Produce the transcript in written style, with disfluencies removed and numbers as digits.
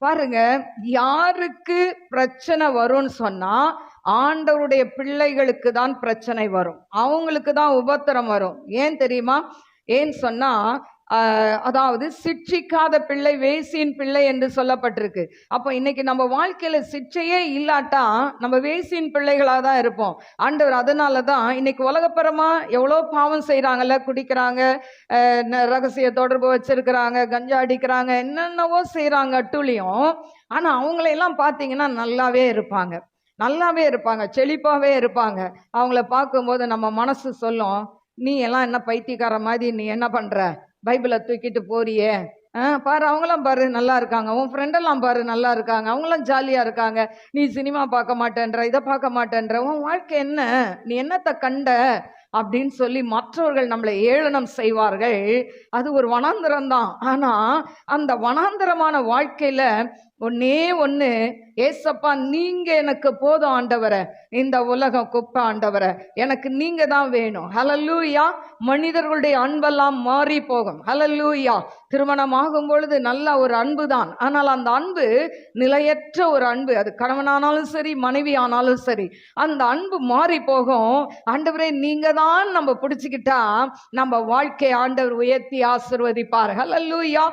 பாருங்க, யாருக்கு பிரச்சனை வரும்னு சொன்னா ஆண்டவருடைய பிள்ளைகளுக்கு தான் பிரச்சனை வரும், அவங்களுக்கு தான் உபத்திரம் வரும். ஏன் தெரியுமா? ஏன்னு சொன்னா அதாவது சிட்சிக்காத பிள்ளை வேசியின் பிள்ளை என்று சொல்லப்பட்டிருக்கு. அப்போ இன்னைக்கு நம்ம வாழ்க்கையில சிட்சையே இல்லாட்டா நம்ம வேசியின் பிள்ளைகளாக தான் இருப்போம். ஆண்டவர் அதனால தான் இன்னைக்கு உலகப்பரமா எவ்வளோ பாவம் செய்கிறாங்கல்ல, குடிக்கிறாங்க, ரகசிய தொடர்பு வச்சிருக்கிறாங்க, கஞ்சா அடிக்கிறாங்க, என்னென்னவோ செய்கிறாங்க அட்டுழியம். ஆனால் அவங்களையெல்லாம் பார்த்தீங்கன்னா நல்லாவே இருப்பாங்க, நல்லாவே இருப்பாங்க, செழிப்பாகவே இருப்பாங்க. அவங்கள பார்க்கும்போது நம்ம மனசு சொல்லும், நீ எல்லாம் என்ன பைத்தியக்கார மாதிரி நீ என்ன பண்ணுற, பைபிளை தூக்கிட்டு போறியே, பாரு அவங்களாம் பாரு நல்லா இருக்காங்க, உன் ஃப்ரெண்டெல்லாம் பாரு நல்லா இருக்காங்க, அவங்களாம் ஜாலியாக இருக்காங்க, நீ சினிமா பார்க்க மாட்டேன்ற, இதை பார்க்க மாட்டேன்ற, உன் வாழ்க்கை என்ன, நீ என்னத்தை கண்ட அப்படின்னு சொல்லி மற்றவர்கள் நம்மளை ஏளனம் செய்வார்கள். அது ஒரு வனாந்திரம் தான். ஆனால் அந்த வனாந்திரமான வாழ்க்கையில் ஒன்னே ஒன்று, ஏசப்பா நீங்க எனக்கு போதும் ஆண்டவரை, இந்த உலகம் குப்பை ஆண்டவரை, எனக்கு நீங்க தான் வேணும். ஹல்லேலூயா. மனிதர்களுடைய அன்பெல்லாம் மாறி போகும். ஹல்லேலூயா. திருமணம் ஆகும் பொழுது நல்ல ஒரு அன்பு தான், ஆனால் அந்த அன்பு நிலையற்ற ஒரு அன்பு. அது கணவனானாலும் சரி, மனைவி ஆனாலும் சரி, அந்த அன்பு மாறி போகும். ஆண்டவரே நீங்க தான் நம்ம பிடிச்சிக்கிட்டா நம்ம வாழ்க்கை ஆண்டவர் உயர்த்தி ஆசீர்வதிப்பார். ஹல்லேலூயா.